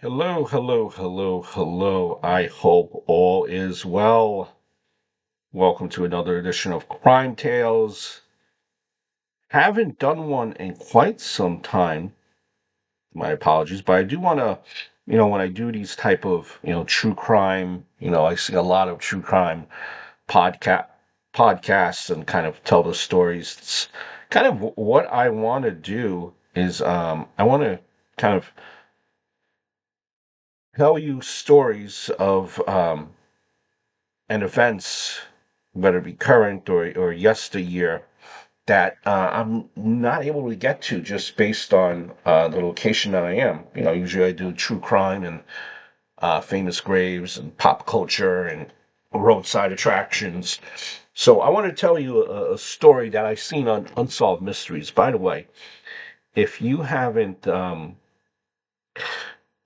Hello, hello, hello, hello. I hope all is well. Welcome to another edition of Crime Tales. Haven't done one in quite some time. My apologies, but I do want to, when I do these type of, true crime, I see a lot of true crime podcast podcasts and kind of tell the stories. It's kind of what I want to do is I want to kind of tell you stories of and events, whether it be current or yesteryear, that I'm not able to get to just based on the location that I am. Usually I do true crime and famous graves and pop culture and roadside attractions. So I want to tell you a story that I've seen on Unsolved Mysteries. By the way, if you haven't,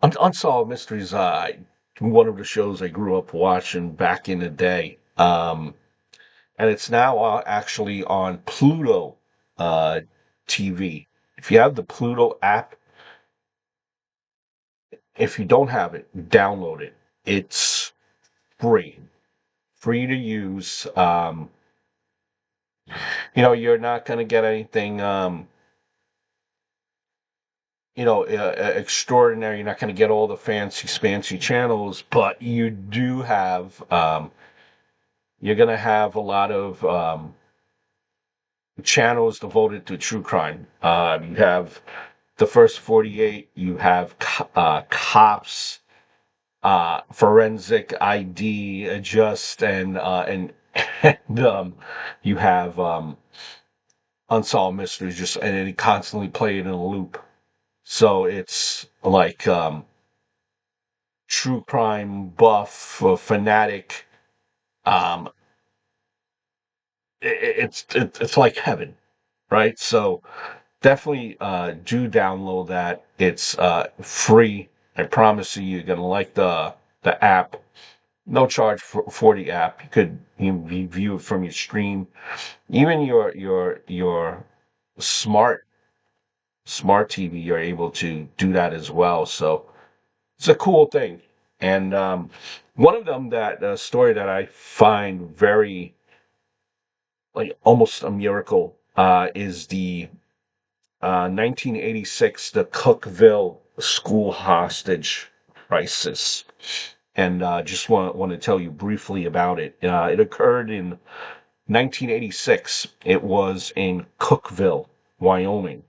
Unsolved Mysteries, one of the shows I grew up watching back in the day. And it's now actually on Pluto uh, TV. If you have the Pluto app, if you don't have it, download it. It's free, free to use. You're not going to get anything, extraordinary. You're not going to get all the fancy channels, but you're going to have a lot of channels devoted to true crime. You have the first 48, you have cops, forensic ID adjust, and you have unsolved mysteries, just and it constantly play it in a loop. So it's like true crime buff fanatic. Um, it's like heaven, right? So definitely do download that. It's free. I promise you're gonna like the app. No charge for the app. You could view it from your stream, even your smart TV. You're able to do that as well. So it's a cool thing. And one of them that story that I find very like almost a miracle is the 1986, the Cokeville school hostage crisis. And just want to tell you briefly about it. It occurred in 1986. It was in Cokeville, Wyoming.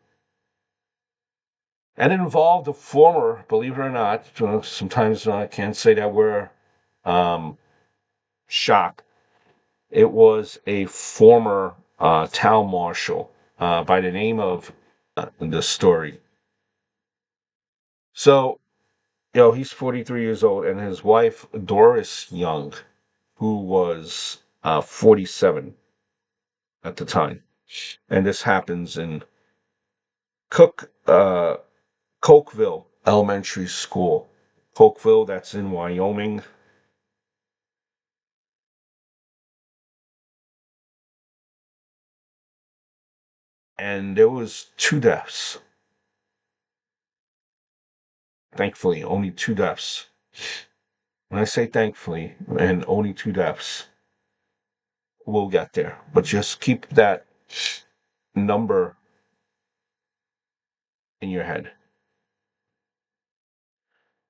And it involved a former, believe it or not, sometimes I can't say that we're um, shocked. It was a former town marshal by the name of the story. So, he's 43 years old, and his wife, Doris Young, who was 47 at the time. And this happens in Cokeville Elementary School. Cokeville, that's in Wyoming. And there was two deaths. Thankfully, only two deaths. When I say thankfully, and only two deaths, we'll get there. But just keep that number in your head.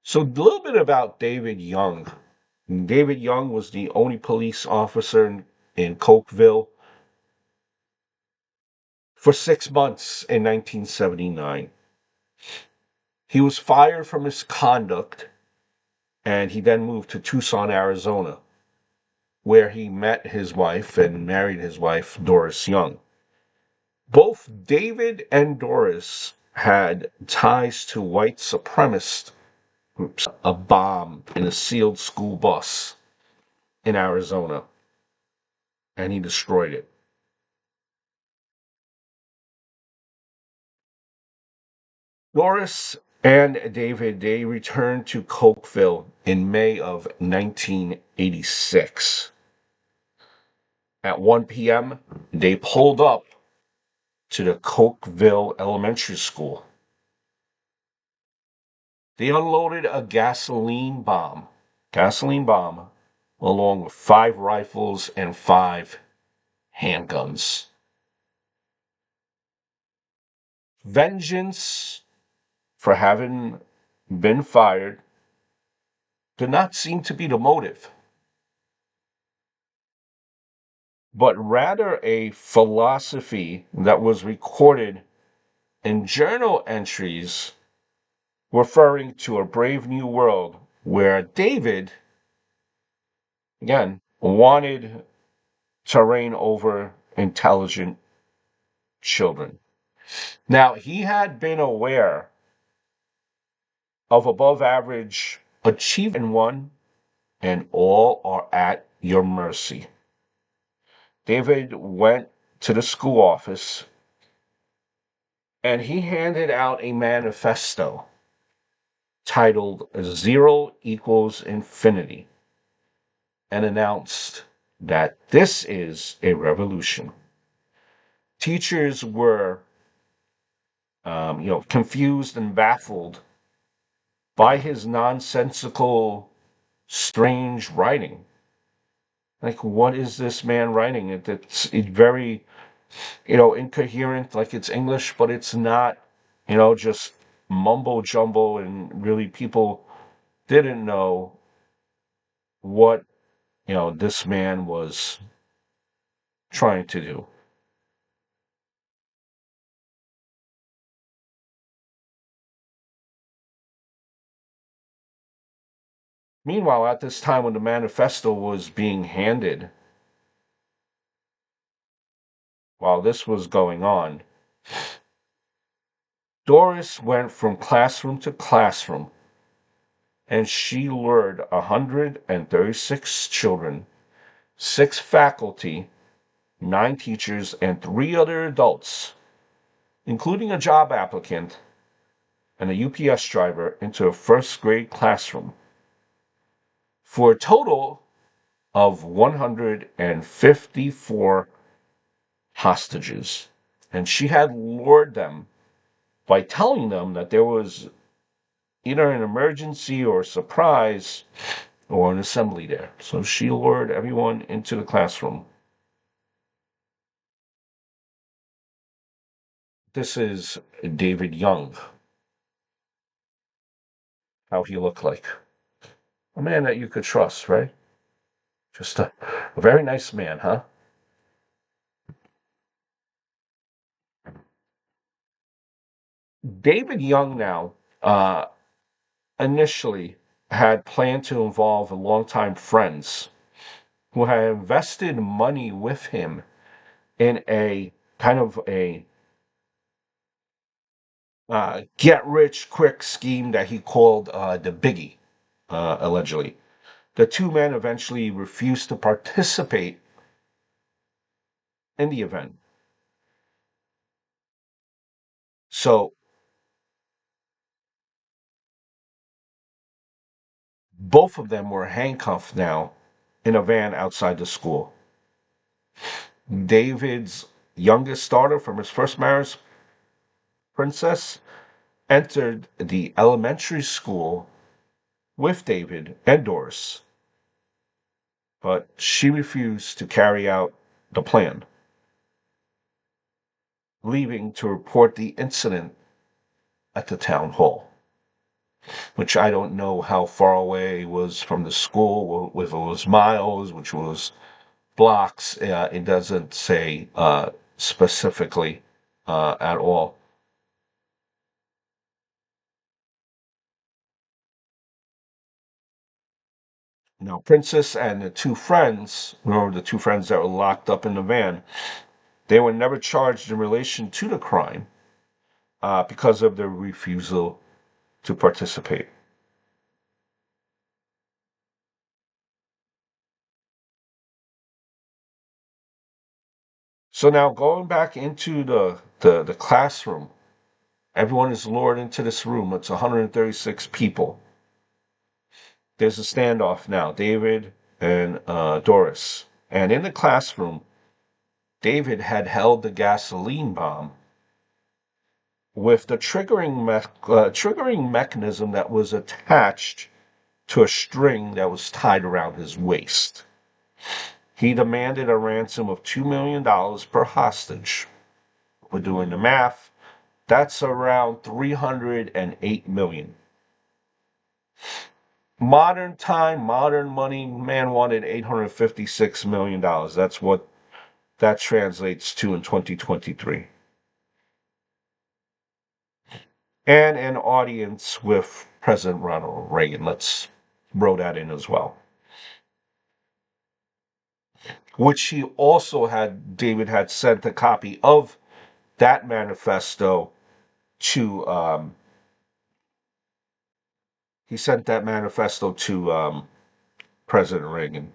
So a little bit about David Young. David Young was the only police officer in Cokeville for 6 months in 1979. He was fired from his conduct, and he then moved to Tucson, Arizona, where he met his wife and married his wife, Doris Young. Both David and Doris had ties to white supremacist groups. A bomb in a sealed school bus in Arizona, and he destroyed it. Doris and David, they returned to Cokeville in May of 1986. At 1 p.m., they pulled up to the Cokeville Elementary School. They unloaded a gasoline bomb, along with 5 rifles and 5 handguns. Vengeance for having been fired did not seem to be the motive, but rather a philosophy that was recorded in journal entries referring to a brave new world where David, again, wanted to reign over intelligent children. Now, he had been aware of above average achievement in one, and all are at your mercy. David went to the school office and he handed out a manifesto titled Zero Equals Infinity and announced that this is a revolution. Teachers were, confused and baffled by his nonsensical, strange writing. Like, what is this man writing? It's very, incoherent, like it's English, but it's not, just mumbo jumbo, and really people didn't know what, this man was trying to do. Meanwhile, at this time when the manifesto was being handed, while this was going on, Doris went from classroom to classroom and she lured 136 children, 6 faculty, 9 teachers, and 3 other adults, including a job applicant and a UPS driver, into a first grade classroom for a total of 154 hostages. And she had lured them by telling them that there was either an emergency or a surprise or an assembly there. So she lured everyone into the classroom. This is David Young, how he looked like. A man that you could trust, right? Just a very nice man, huh? David Young now initially had planned to involve longtime friends who had invested money with him in a kind of a get rich quick scheme that he called the Biggie, allegedly. The two men eventually refused to participate in the event. So both of them were handcuffed now in a van outside the school. David's youngest daughter from his first marriage, Princess, entered the elementary school with David and Doris, but she refused to carry out the plan, leaving to report the incident at the town hall, which I don't know how far away it was from the school, if it was miles, which was blocks. It doesn't say specifically at all. Now, Princess and the 2 friends, remember the 2 friends that were locked up in the van, they were never charged in relation to the crime because of their refusal to participate. So now going back into the classroom, everyone is lured into this room. It's 136 people. There's a standoff now, David and Doris. And in the classroom, David had held the gasoline bomb with the triggering mechanism that was attached to a string that was tied around his waist. He demanded a ransom of $2 million per hostage. We're doing the math. That's around 308 million. Modern time, modern money, man wanted $856 million. That's what that translates to in 2023. And an audience with President Ronald Reagan. Let's throw that in as well. Which he also David had sent a copy of that manifesto to, he sent that manifesto to President Reagan.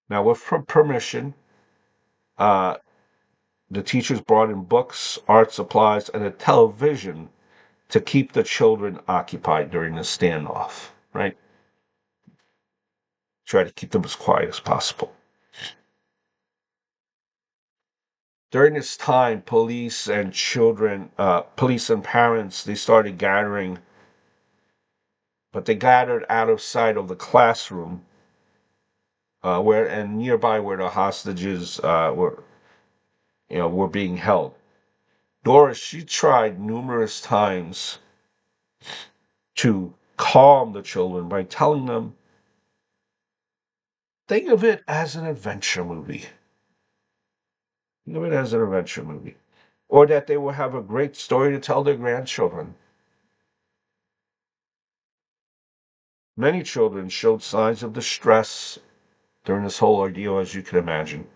Now, with permission, uh, the teachers brought in books, art supplies, and a television to keep the children occupied during the standoff, right? Try to keep them as quiet as possible. During this time, police and parents, they started gathering, but they gathered out of sight of the classroom, and nearby where the hostages were being held. Doris, she tried numerous times to calm the children by telling them, think of it as an adventure movie. Think of it as an adventure movie. Or that they will have a great story to tell their grandchildren. Many children showed signs of distress during this whole ordeal, as you can imagine.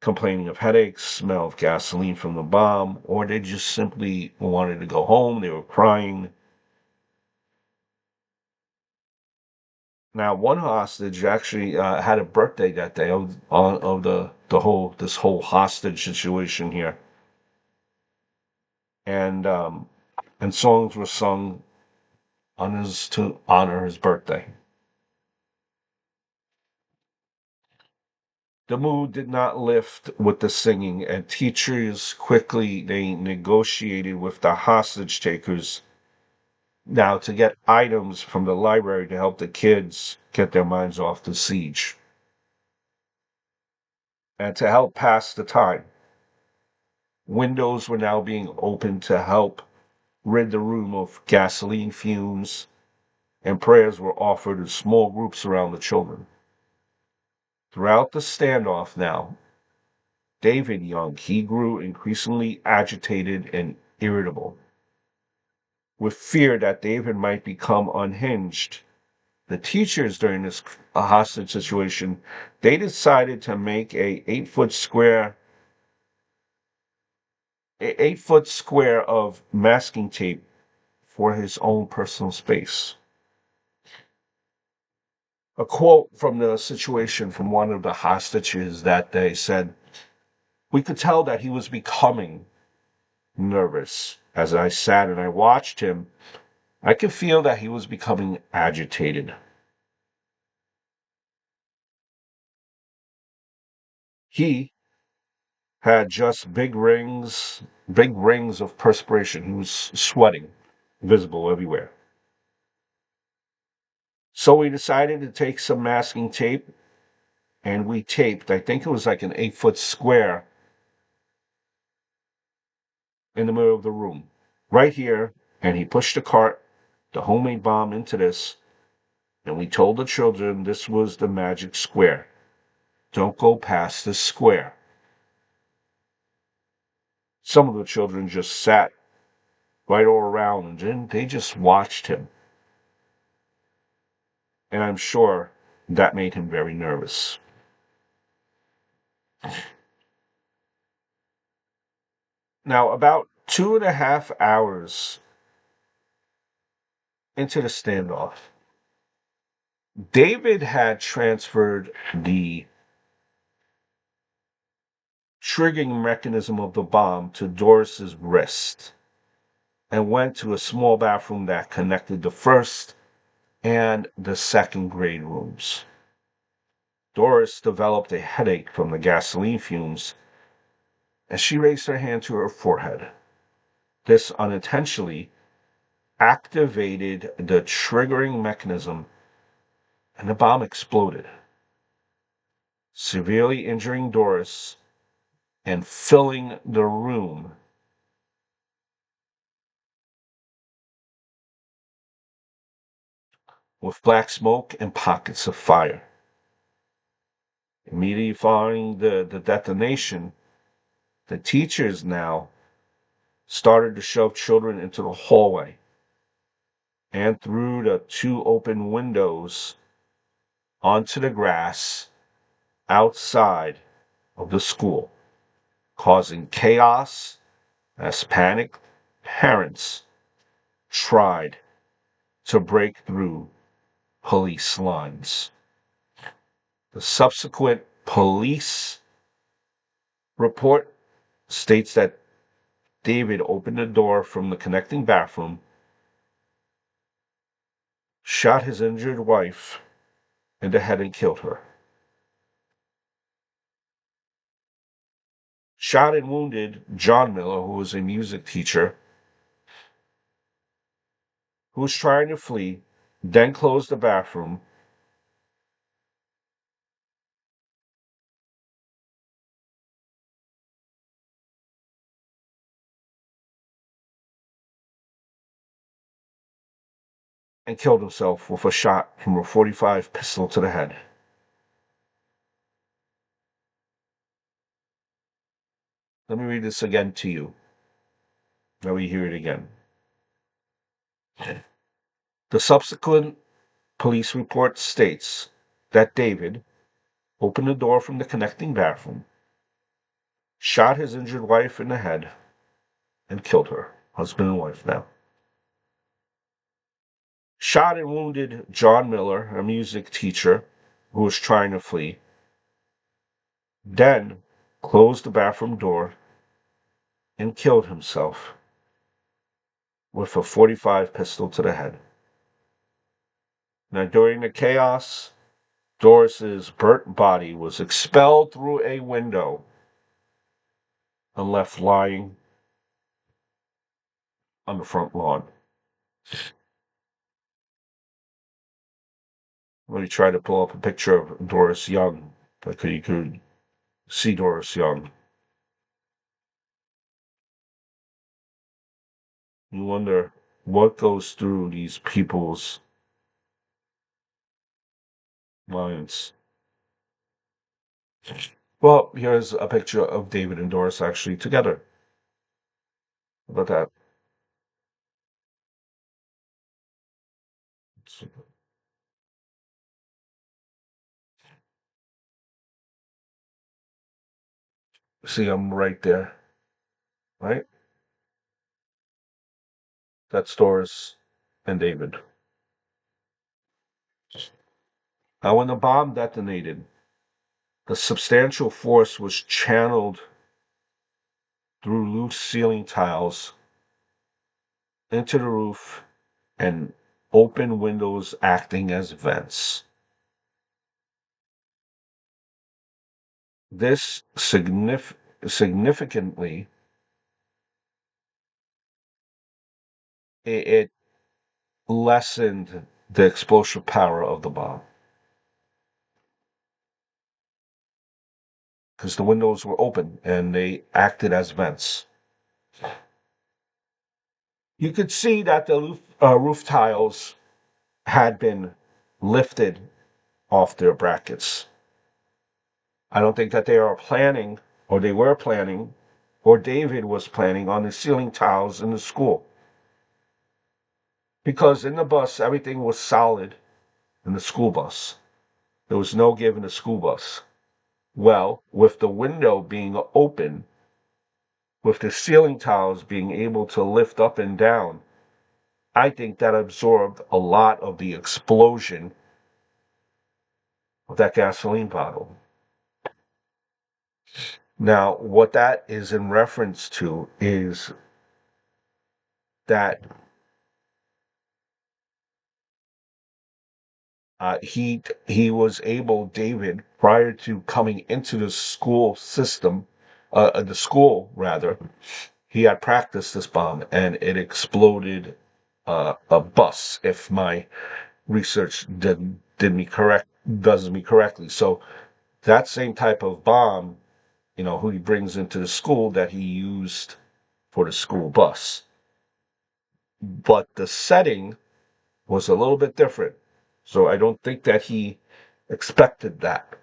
Complaining of headaches, smell of gasoline from the bomb, or they just simply wanted to go home. They were crying. Now, one hostage actually had a birthday that day of this whole hostage situation here, and songs were sung to honor his birthday. The mood did not lift with the singing, and teachers quickly they negotiated with the hostage takers now to get items from the library to help the kids get their minds off the siege and to help pass the time. Windows were now being opened to help rid the room of gasoline fumes, and prayers were offered in small groups around the children. Throughout the standoff now, David Young, he grew increasingly agitated and irritable. With fear that David might become unhinged, the teachers during this hostage situation, they decided to make a 8 foot square of masking tape for his own personal space. A quote from the situation from one of the hostages that day said, "We could tell that he was becoming nervous. As I sat and I watched him, I could feel that he was becoming agitated. He had just big rings of perspiration. He was sweating, visible everywhere. So we decided to take some masking tape and we taped, I think it was like an 8 foot square in the middle of the room, right here. And he pushed the homemade bomb into this. And we told the children this was the magic square. Don't go past this square." Some of the children just sat right all around and then they just watched him. And I'm sure that made him very nervous. Now, about 2.5 hours into the standoff, David had transferred the triggering mechanism of the bomb to Doris's wrist and went to a small bathroom that connected the first and the second grade rooms. Doris developed a headache from the gasoline fumes, as she raised her hand to her forehead. This unintentionally activated the triggering mechanism and the bomb exploded, severely injuring Doris and filling the room with black smoke and pockets of fire. Immediately following the detonation, the teachers now started to shove children into the hallway and through the two open windows onto the grass outside of the school, causing chaos as panicked parents tried to break through police lines. The subsequent police report states that David opened the door from the connecting bathroom, shot his injured wife in the head and killed her. Shot and wounded John Miller, who was a music teacher, who was trying to flee, then closed the bathroom, and killed himself with a shot from a .45 pistol to the head. Let me read this again to you. Let me hear it again. The subsequent police report states that David opened the door from the connecting bathroom, shot his injured wife in the head, and killed her, husband and wife now. Shot and wounded John Miller, a music teacher who was trying to flee, then closed the bathroom door and killed himself with a .45 pistol to the head. Now, during the chaos, Doris's burnt body was expelled through a window and left lying on the front lawn. When he tried to pull up a picture of Doris Young, like you could see Doris Young. You wonder what goes through these people's minds. Well, here's a picture of David and Doris actually together. How about that? See, I'm right there, right? That's Doris and David. Now, when the bomb detonated, the substantial force was channeled through loose ceiling tiles into the roof and open windows acting as vents. This significantly it lessened the explosive power of the bomb because the windows were open and they acted as vents. You could see that the roof tiles had been lifted off their brackets. I don't think that they are planning, or they were planning, or David was planning on the ceiling tiles in the school. Because in the bus, everything was solid in the school bus. There was no give in the school bus. Well, with the window being open, with the ceiling tiles being able to lift up and down, I think that absorbed a lot of the explosion of that gasoline bottle. Now, what that is in reference to is that he was able, David, prior to coming into the school system, the school rather, he had practiced this bomb and it exploded a bus. If my research does me correctly. So that same type of bomb, who he brings into the school that he used for the school bus. But the setting was a little bit different. So I don't think that he expected that.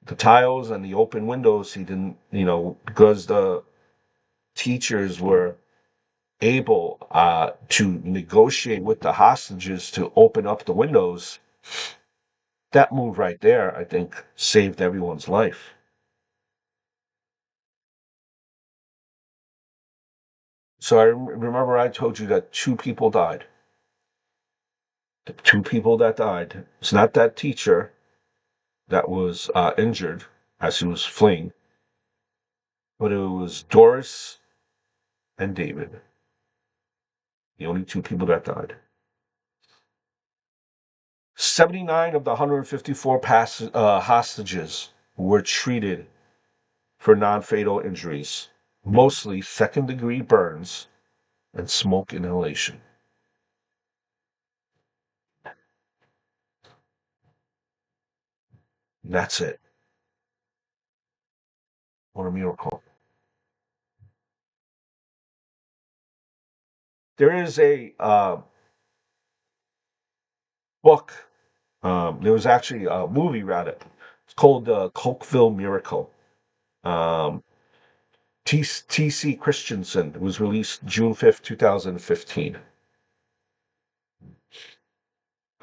The tiles and the open windows, he didn't, because the teachers were able to negotiate with the hostages to open up the windows. That move right there, I think, saved everyone's life. So I remember I told you that two people died. The two people that died, it's not that teacher that was injured as he was fleeing, but it was Doris and David, the only two people that died. 79 of the 154 hostages were treated for non-fatal injuries, mostly second-degree burns and smoke inhalation. And that's it. What a miracle. There is a book. There was actually a movie, rather. It's called Cokeville Miracle. Um, T.C. Christensen. It was released June 5th, 2015.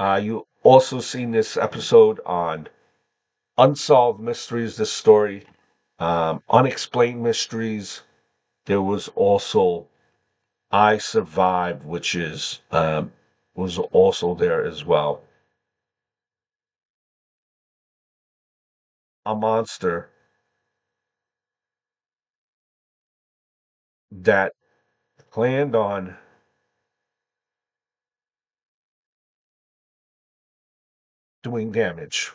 You also seen this episode on Unsolved Mysteries, this story. Unexplained Mysteries. There was also I Survived, which was also there as well. A monster that planned on doing damage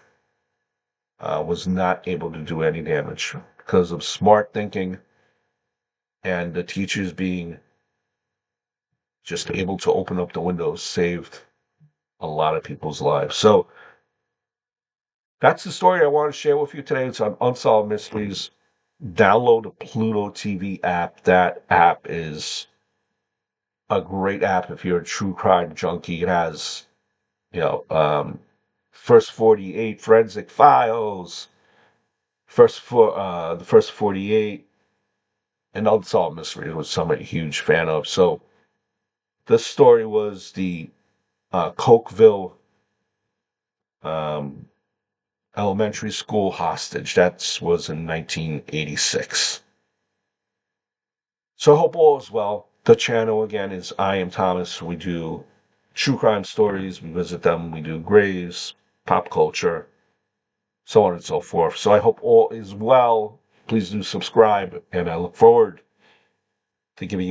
was not able to do any damage because of smart thinking and the teachers being just able to open up the windows saved a lot of people's lives. So that's the story I want to share with you today. It's on Unsolved Mysteries. Download the Pluto TV app. That app is a great app if you're a true crime junkie. It has, First 48 Forensic Files, the first 48, and Unsolved Mysteries, which I'm a huge fan of. So this story was the Cokeville um, elementary school hostage. That was in 1986. So I hope all is well. The channel again is I Am Thomas. We do true crime stories. We visit them. We do graves, pop culture, so on and so forth. So I hope all is well. Please do subscribe, and I look forward to giving you